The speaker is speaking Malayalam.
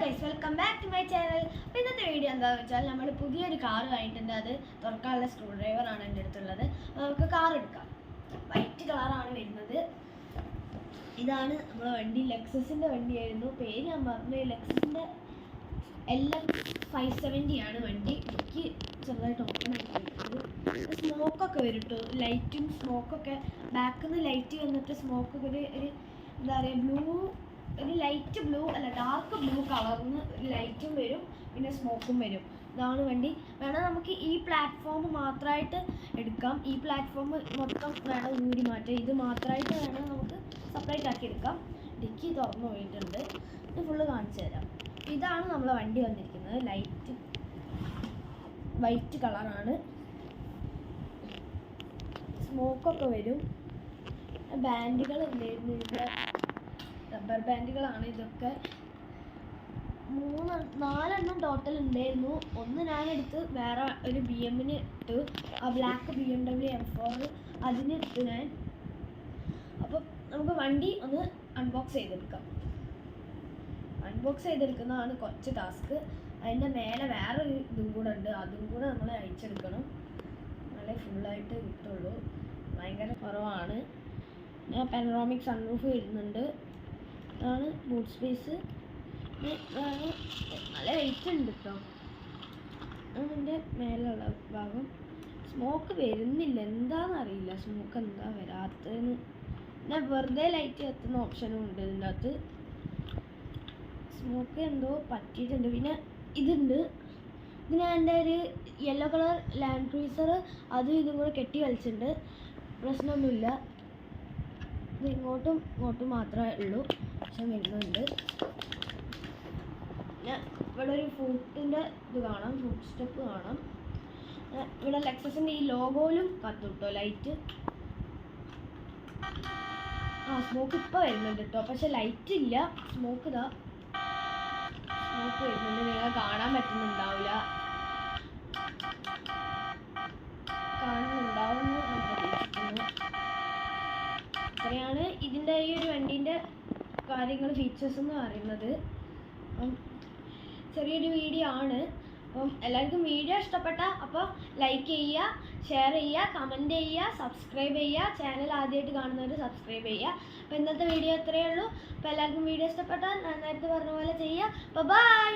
guys, welcome back to my channel. ഇന്നത്തെ വീഡിയോ എന്താണെന്ന് വെച്ചാൽ നമ്മൾ പുതിയൊരു കാർ വാങ്ങിയിട്ടുണ്ട്. അത് തുറക്കാനുള്ള സ്ക്രൂ ഡ്രൈവർ ആണ് എൻ്റെ അടുത്തുള്ളത്. നമുക്ക് കാർ എടുക്കാം. വൈറ്റ് കളറാണ് വരുന്നത്. ഇതാണ് നമ്മുടെ വണ്ടി. ലെക്സസിൻ്റെ വണ്ടിയായിരുന്നു. പേര് ഞാൻ പറഞ്ഞു. ലെക്സസിൻ്റെ LM570 ആണ് വണ്ടി. എനിക്ക് ചെറുതായിട്ട് ഓപ്പൺ ആയിട്ട് സ്മോക്കൊക്കെ വരും കേട്ടോ. ലൈറ്റും സ്മോക്കൊക്കെ ബാക്കിൽ നിന്ന് ലൈറ്റ് വന്നിട്ട് സ്മോക്കൊക്കെ ഒരു എന്താ പറയുക, ബ്ലൂ, ഒരു ലൈറ്റ് ബ്ലൂ അല്ല ഡാർക്ക് ബ്ലൂ കളറിന് ഒരു ലൈറ്റും വരും, പിന്നെ സ്മോക്കും വരും. ഇതാണ് വണ്ടി. വേണം നമുക്ക് ഈ പ്ലാറ്റ്ഫോം മാത്രമായിട്ട് എടുക്കാം. ഈ പ്ലാറ്റ്ഫോം മൊത്തം വേണം ഊരി മാറ്റാം. ഇത് മാത്രമായിട്ട് വേണം നമുക്ക് സെപ്പറേറ്റ് ആക്കി എടുക്കാം. ഡിക്കി തുറന്നു പോയിട്ടുണ്ട്. ഇത് ഫുള്ള് കാണിച്ചു തരാം. ഇതാണ് നമ്മളെ വണ്ടി വന്നിരിക്കുന്നത്. ലൈറ്റ് വൈറ്റ് കളറാണ്. സ്മോക്കൊക്കെ വരും. ബാൻഡുകൾ ഉണ്ടായിരുന്നു. ഇവിടെ റബ്ബർ ബാൻഡുകളാണ് ഇതൊക്കെ. 4 ടോട്ടൽ ഉണ്ടായിരുന്നു. ഒന്ന് ഞാനെടുത്ത് വേറെ ഒരു BM-ന് ഇട്ടു. ആ ബ്ലാക്ക് BMW M4 അതിന് ഇട്ടു ഞാൻ. അപ്പോൾ നമുക്ക് വണ്ടി ഒന്ന് അൺബോക്സ് ചെയ്തെടുക്കാം. അൺബോക്സ് ചെയ്തെടുക്കുന്നതാണ് കുറച്ച് ടാസ്ക്. അതിൻ്റെ മേലെ വേറൊരു ഇതും കൂടെ ഉണ്ട്. അതും കൂടെ നമ്മൾ അയച്ചെടുക്കണം. നല്ല ഫുള്ളായിട്ട് കിട്ടുള്ളൂ. ഭയങ്കര കുറവാണ്. ഞാൻ പാനറോമിക് സൺറൂഫ് വരുന്നുണ്ട്. ഇതാണ് ബൂട്ട് സ്പേസ്. നല്ല വെയിറ്റ് ഉണ്ട് കേട്ടോ. അതിൻ്റെ മേലുള്ള ഭാഗം. സ്മോക്ക് വരുന്നില്ല, എന്താണെന്നറിയില്ല. സ്മോക്ക് എന്താ വരാത്തതെന്ന്. പിന്നെ വെറുതെ ലൈറ്റ് കത്തുന്ന ഓപ്ഷനും ഉണ്ട് ഇതിൻ്റെ അകത്ത്. സ്മോക്ക് എന്തോ പറ്റിയിട്ടുണ്ട്. പിന്നെ ഇതുണ്ട്. ഇത് ഞാൻ എൻ്റെ ഒരു യെല്ലോ കളർ ലാൻഡ് ക്രൂസർ അതും ഇതും കൂടെ കെട്ടി വലിച്ചിട്ടുണ്ട്. പ്രശ്നമൊന്നുമില്ല. ഇത് ഇങ്ങോട്ടും മാത്രമേ ഉള്ളൂ. പക്ഷെ വരുന്നുണ്ട്. പിന്നെ ഇവിടെ ഒരു ഫുട്ടിൻ്റെ ഇത് കാണാം, ഫുഡ് സ്റ്റെപ്പ് കാണാം. ഇവിടെ ലെക്സസിൻ്റെ ഈ ലോഗോയിലും കത്തും കേട്ടോ ലൈറ്റ്. സ്മോക്ക് ഇപ്പോൾ വരുന്നുണ്ട് കേട്ടോ. പക്ഷെ ലൈറ്റ് ഇല്ല. സ്മോക്ക് ഇതാ സ്മോക്ക് വരുന്നുണ്ട്. നിങ്ങൾ കാണാൻ പറ്റുന്നുണ്ടാവില്ല. കാണുന്നുണ്ടാവുമെന്ന് ഞാൻ പ്രതീക്ഷിക്കുന്നു. ഇത്രയാണ് ഇതിൻ്റെ ഈ ഒരു വണ്ടീൻ്റെ കാര്യങ്ങൾ, ഫീച്ചേഴ്സ് എന്ന് പറയുന്നത്. ചെറിയൊരു വീഡിയോ ആണ്. അപ്പം എല്ലാവർക്കും വീഡിയോ ഇഷ്ടപ്പെട്ട അപ്പോൾ ലൈക്ക് ചെയ്യുക, ഷെയർ ചെയ്യുക, കമൻറ്റ് ചെയ്യുക, സബ്സ്ക്രൈബ് ചെയ്യുക. ചാനൽ ആദ്യമായിട്ട് കാണുന്നവർ സബ്സ്ക്രൈബ് ചെയ്യുക. അപ്പോൾ ഇന്നത്തെ വീഡിയോ ഇത്രയേ ഉള്ളൂ. അപ്പോൾ എല്ലാവർക്കും വീഡിയോ ഇഷ്ടപ്പെട്ടാൽ ഞാൻ നേരത്തെ പറഞ്ഞ പോലെ ചെയ്യുക. അപ്പോൾ ബൈ.